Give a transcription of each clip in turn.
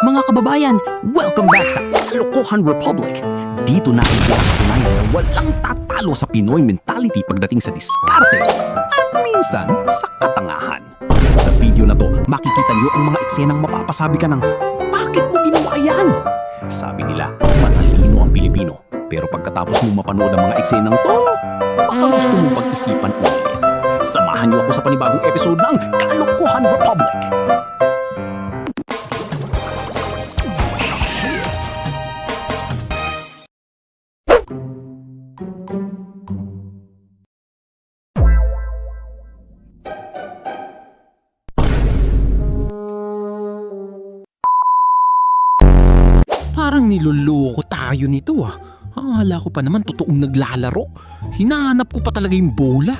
Mga kababayan, welcome back sa Kalokohan Republic. Dito natin pinapatunayan na walang tatalo sa Pinoy mentality pagdating sa diskarte at minsan sa katangahan. Sa video na to, makikita nyo ang mga eksenang mapapasabi ka ng, bakit mo ginawa yan? Sabi nila, matalino ang Pilipino. Pero pagkatapos mo mapanood ang mga eksenang to, baka gusto mong pag-isipan ulit. Samahan niyo ako sa panibagong episode ng Kalokohan Republic. Parang niloloko tayo nito ah. Akala ko pa naman totoong naglalaro. Hinahanap ko pa talaga yung bola.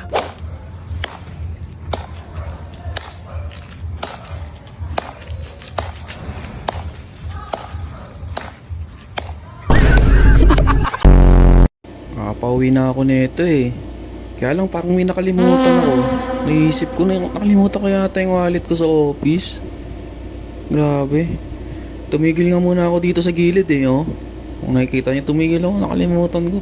Pauwi na ako nito eh. Kaya lang parang may nakalimutan ako. Naisip ko na nakalimutan ko yata yung wallet ko sa office. Grabe. Tumigil nga muna ako dito sa gilid eh, oh. Kung nakikita niyo, tumigil ako, nakalimutan ko.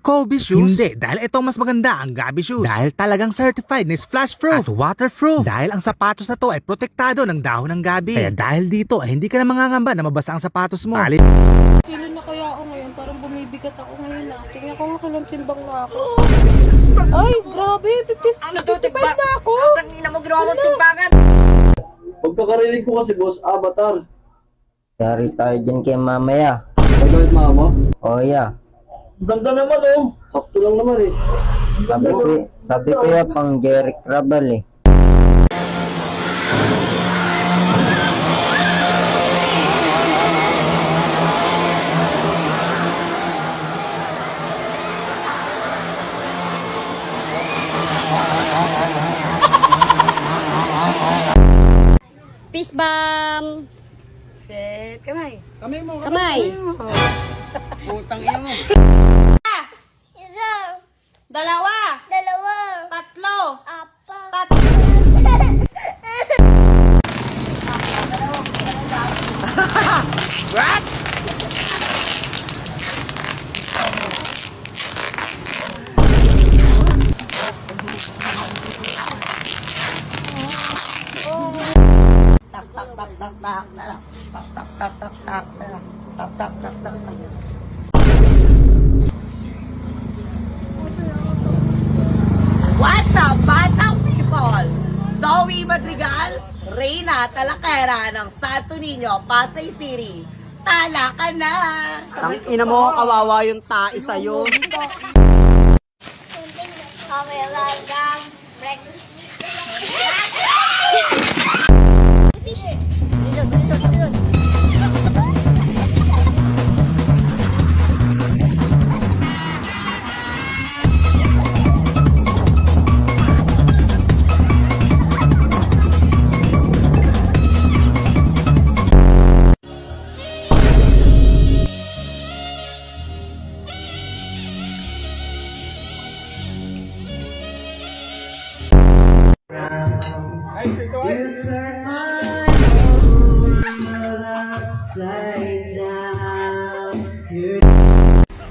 Kobe shoes? Hindi, dahil ito mas maganda ang Gabi shoes. Dahil talagang certified na splash-proof at waterproof. Dahil ang sapatos na to ay protektado ng dahon ng gabi. Kaya dahil dito ay hindi ka na mangangamba na mabasa ang sapatos mo. Kailan na kaya ako ngayon? Parang bumibigat ako ngayon lang. Tingnan ko nga kailang timbang na ako. Ay, grabe. 55 na ako. Ang ina mo ginawa mong timbangan. Pagkakarinig ko kasi boss, Avatar. Yari tayo dyan kay mamaya. Pagkakit mama. Oh yeah. Ganda naman oh. Sakto lang naman eh. Sabi ko ya pang Jeric Rabal eh. Peace bomb! Shit, kamay. Kamay! Putang ina mo. Isa. Dalawa. Tatlo. Apat. What's up, batang people? Zoe Madrigal, Reyna Talakera ng Santo Niño, Pasay City. Tala ka na! Ang ina mo, kawawa yung tae sa'yo. Kami lang break.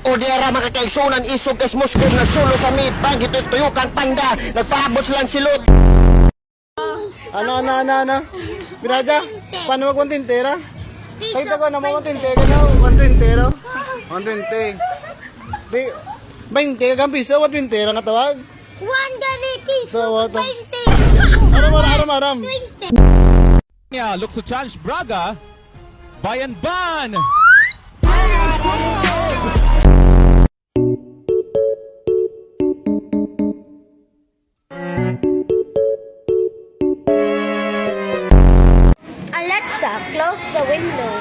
Odiara makakaigsunan isog kas muskog nagsulo sa midbang ito tuyukan tanda nagpaabot silang silot. Ano? Biraja, paano mag-120? Kahit ako na mag-120 ka na, 120. Di, 20 kang piso, 120 nga tawag. 1 piso. So, 20. Aram. Yeah, Luxo Challenge Braga, Bayan Ban! Alexa, close the window.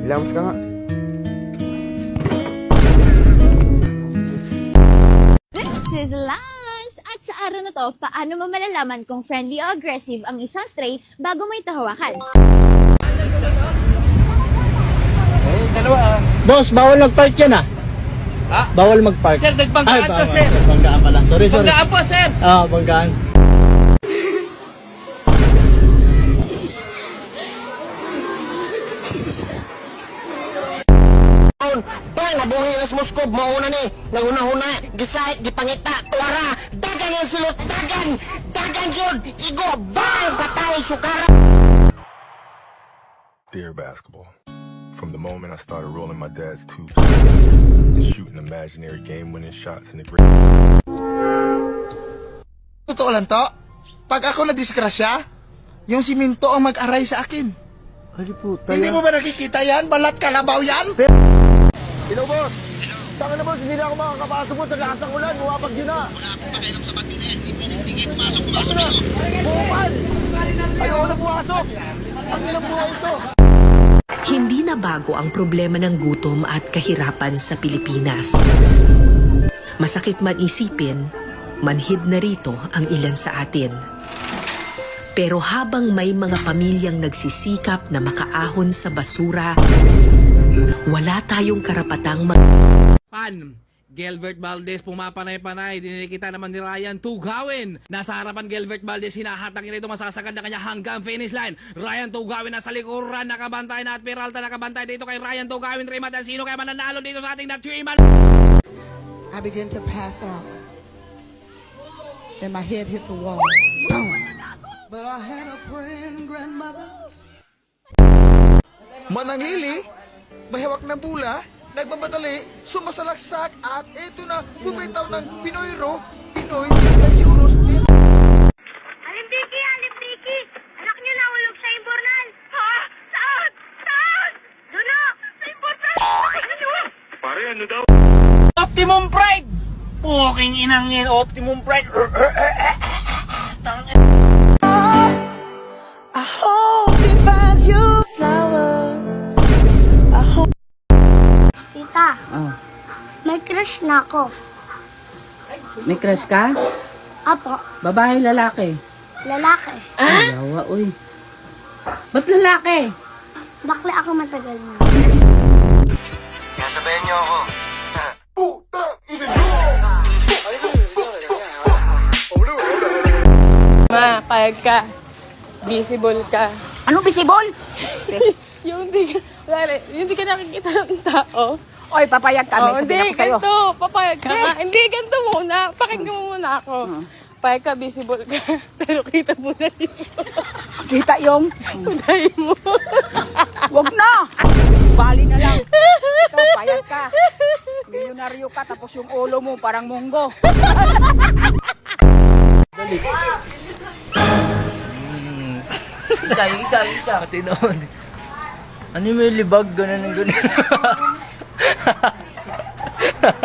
Ilamos ka nga. This is Lance! At sa araw na to, paano mo malalaman kung friendly o aggressive ang isang stray bago mo ito hawakan? Boss, bawal mag-park yan ah. Ha? Bawal mag-park. Sir, nagbanggaan po, bawal. sir. Banggaan pala. Sorry. Banggaan po, sir. Banggaan. Bang, nabuhi na sa Moskob, mauna ni. Nanguna-huna, gisahit, gipangita, tuwara. Dagan yung silot, dagan. Dagan yun. Igo, bang, patay, sukara. Dear basketball, from the moment I started rolling my dad's tubes and shooting imaginary game-winning shots in the green. Totoo lang to. Pag ako nadiskrasya, yung siminto ang mag-aray sa akin. Hindi mo ba nakikita yan? Balat kalabaw yan? Hello, boss. Taka na, boss. Hindi na ako makakapasok, boss. Naglakas ang ulan. Buwapag yun na. Wala akong pakialam sa bagyo na yan. Hindi kayo pumasok. Pumasok na. Buwan! Ayaw na pumasok. Ang ilang buhay ito. Hindi na bago ang problema ng gutom at kahirapan sa Pilipinas. Masakit man isipin, manhid na rito ang ilan sa atin. Pero habang may mga pamilyang nagsisikap na makaahon sa basura, wala tayong karapatang Gilbert Valdez pumapanay-panay, dinikita naman ni Ryan Tugawin. Nasa harapan Gilbert Valdez, hinahatang nito, masasagad na kanya hanggang finish line. Ryan Tugawin nasa likuran, nakabantay na at Peralta nakabantay dito kay Ryan Tugawin. Raymond Alcino kaya mananalo dito sa ating na-3-man. I began to pass out. Then my head hit the wall. Boom. But I had a praying grandmother. Mananglili, mahawak na bula, nagmamadali, sumasalaksak, at eto na, bumitaw ng Pinoy Ro, Pinoy na Eurosplit. Alimpiki! Anak niyo nahulog sa imbornal! Ha? Saan? Saan? Doon na! Sa imbornal! Pare, ano daw? Optimum Pride! Puking inang yan, Optimum Pride! I hope he buys you flowers. Tita, may crush na ako. May crush ka? Apo, Babae, lalaki? lalaki. Yawa, uy. Ba't lalaki? Bakla ako matagal na. Kaya sabayan niyo ako. Ma, payag ka. Visible ka. Anong visible? Yung hindi ka nakikita ng tao. Oy, papayag kami. Oh, hindi, ganito. Papayag ka nga. Hindi, ganito muna. Pakinggan mo muna ako. Payag ka, visible ka. Pero kita mo na yun. Kita yung... Udahin mo. Wag na! Bali na lang. Ikaw, payag ka. Milyonaryo ka, tapos yung ulo mo parang munggo. Isa. Matinood. Ano yung may libag? Ganun.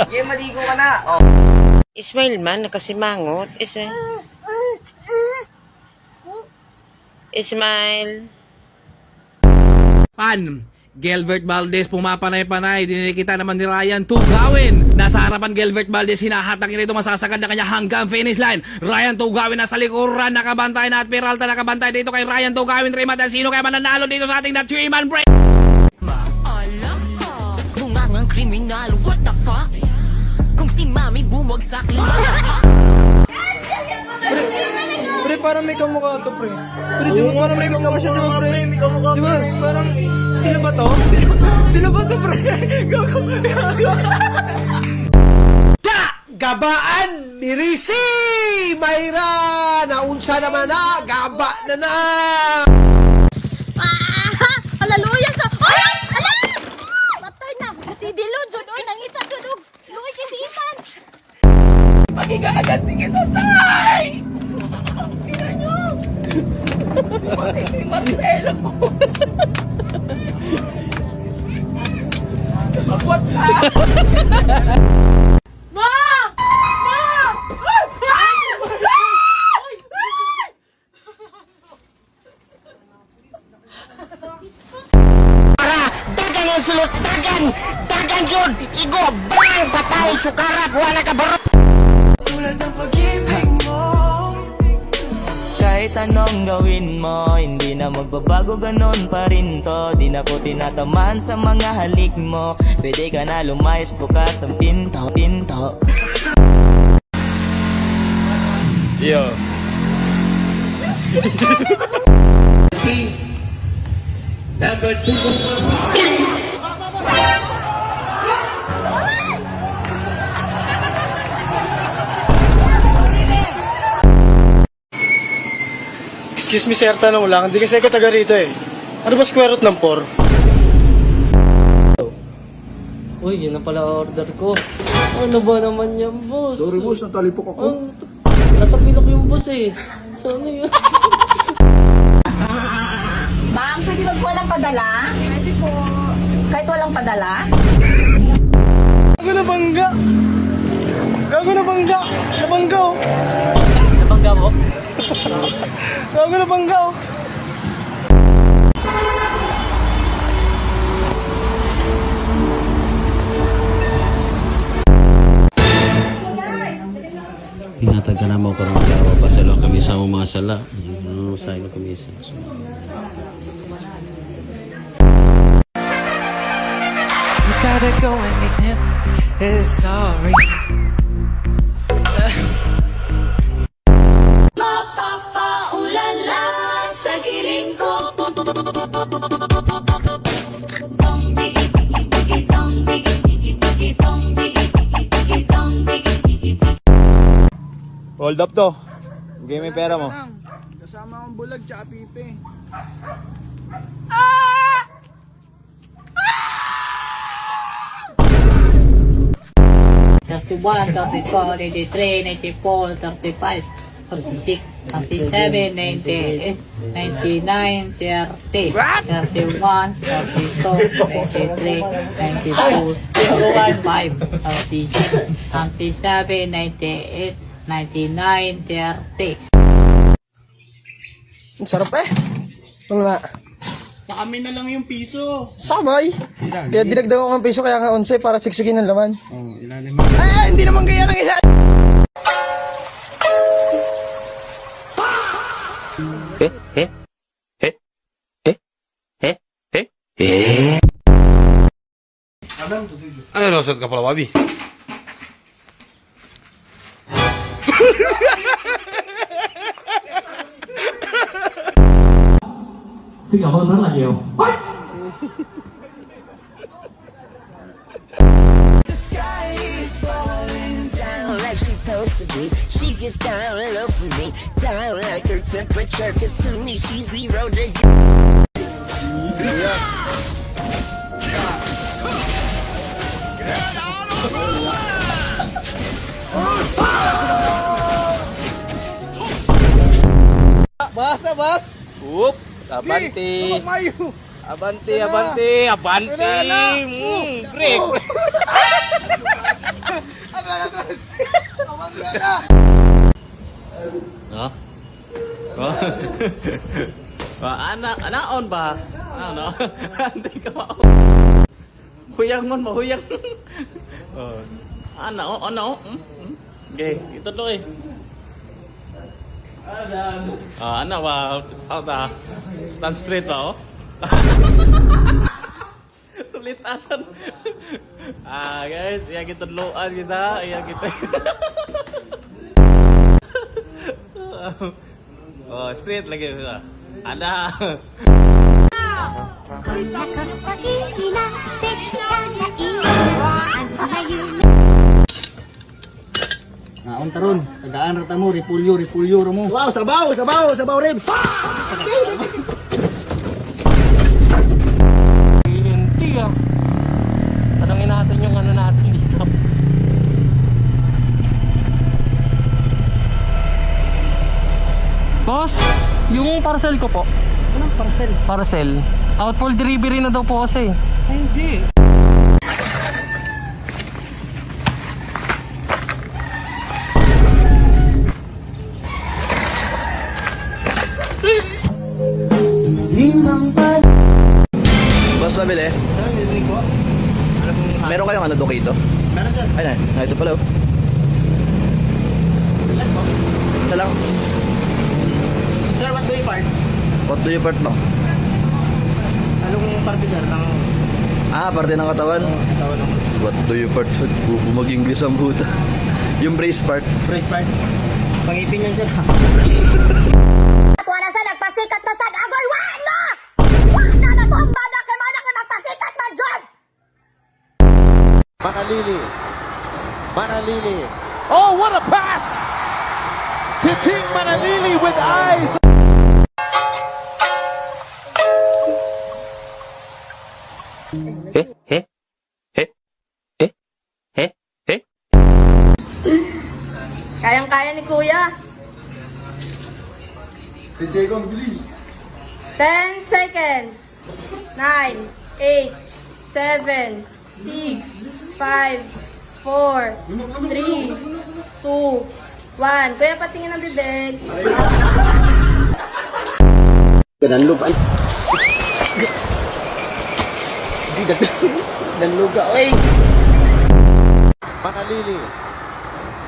Sige, maligo ka na. Oh. Ismail man, nakasimangot. Ismail. Gilbert Valdez pumapanay-panay, dinikita naman ni Ryan Tugawin. Nasa harapan Gilbert Valdez, hinahatang nito, masasagad na kanya hanggang finish line. Ryan Tugawin nasa likuran, nakabantay na at Peralta nakabantay dito kay Ryan Tugawin. Raymond Alcino kaya mananalo dito sa ating na-3-man break. Bungangang kriminal, what the fuck? Kung si Mami bumagsak, Pre, parang may kamukha to, pre. Pre, di ba parang may kamukha siya, di ba, pre? Di ba? Parang, sila ba to? Sila ba to, pre? Gabaan ni Risi! Mayra! Naunsa naman na! Gaba na! Halaluya sa... Ay! Ala! Patay na! Si Dilon, Jod, oy, nangita, Jod, luoy kasi iman! Magigagad din ito, tay! Tingnan nyo! Patay ni Marcelo! Sabot ka! Ma! Dagan yung silot! Dagan! Dagan yun! Igo! Bang! Patay! Sukarat! Wala ka barot! Tulad ng pag-ibig mo. Kahit anong gawin mo, hindi na magbabago, ganon pa rin to. Di na ko tinatamaan sa mga halik mo. Pwede ka na lumayas, bukas ang pinto. Yo. Number 2. Excuse me sir, tanong lang. Hindi kasi ako taga rito eh. Ano ba square root ng 4? Uy, yun na pala order ko. Ano ba naman yan, boss? Sorry boss, natalipok ako. Natapilok yung boss eh. So ano yun? Ma'am, pwede ba po walang padala? Pwede po. Kahit walang padala? Gago na bangga! Nabangga oh! Nabangga mo? Gago na bangga oh! Inatag ka na mo karong gawa pa sala kami sa mga sala. Ano sa ilo kami sa. You gotta go and make him sorry. Mapapaulan sa giling ko. Hold up to. Bigay mo yung pera mo. Kasama akong bulag tsaka pipe. 31, 34, 83, 94, 35, 36, 37, 98, 99, 30, 31, 32, 93, 92, 35, 36, 37, 98, 99, 30. Ang sarap eh. Ito nga. Sa amin na lang yung piso. Sabay. Kaya dinagdag ako ng piso kaya nga 11 para siksikin ng laman. Oh, ilalim. Ay, hindi naman kaya ng isa. Ano lusot ka pala, Wabi? Xin cảm ơn rất là nhiều. The sky is falling down like she's supposed to be. She gets down low for me, down like her temperature. Cause to me she's 0 degrees. Basta, bas. Whoop! Abante! Abante, abante, abante! Break! No? Anak on ba? Ano? Hindi ka ba? Huyang man, mahuyang. Ano? Okay, ito to eh. Ano ba? Stand straight ba, oh? Tulit atan. Guys, iya kita loan bisa, iya kita. Oh, straight lagi. Ada. Naon taron, tagaan rata mo, repulyo mo. Wow, sabaw, ribs. Hindi ah. Tanongin natin yung ano natin dito. Boss, yung parcel ko po. Anong parcel? Parcel. Outfall delivery na daw po kasi. Ay, hindi. Boss, mabili. Meron kayong ano dito? Meron sir. Ay, na. Ito pala, oh. Isa lang. Sir, what do you part? What do you part bang? Anong parte, sir, ng Parte ng katawan. katawan ng What do you part? Bumag-English ang buta. Yung brace part. brace part? Pangipin yan, sir. Wala sa nagpasikat na sad agoy wala! Wala na to ang bana kay mana kay magpasikat na John! Manalili. Oh, what a pass! To King Manalili with eyes. Kayang-kaya ni Kuya. 10 seconds. 9, 8, 7, 6, 5, 4, 3, 2, 1. Kuya, patingin ang bibig. Ganlugan. Ganluga, oy!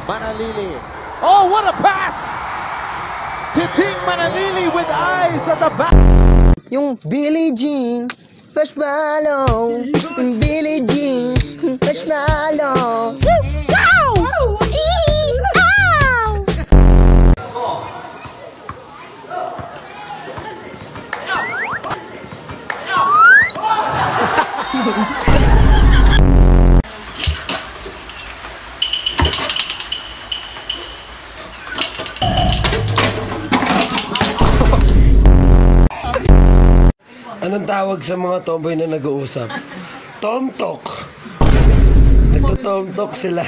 Manalili. Oh, what a pass! To King Manalili with eyes at the back. Yung Billie Jean, marshmallow. Yung Billie Jean, marshmallow. Anong tawag sa mga tomboy na nag-uusap? Tomtok. Nagtutomtok sila.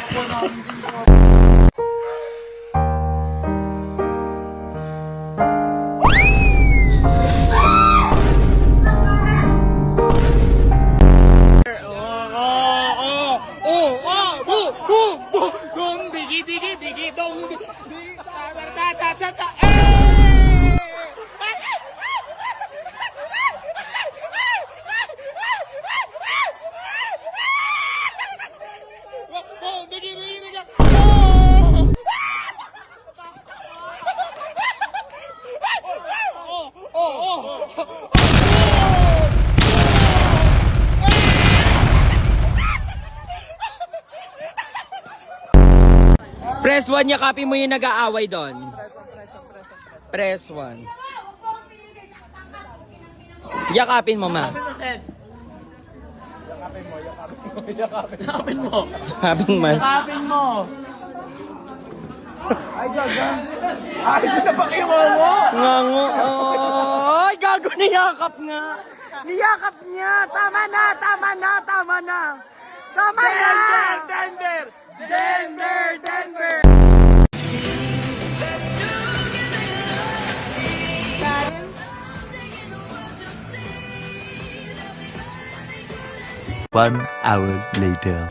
Press 1, yakapin mo yung nag-aaway doon. Press 1. Yakapin mo, ma. Yakapin mo. Yakapin mas. Yakapin mo. Ay, gagan. Ay, sinapakiwa mo. Ngango. Ay, gago, niyakap nga. Niyakap niya. Tama na. Tama na. Denver. One hour later.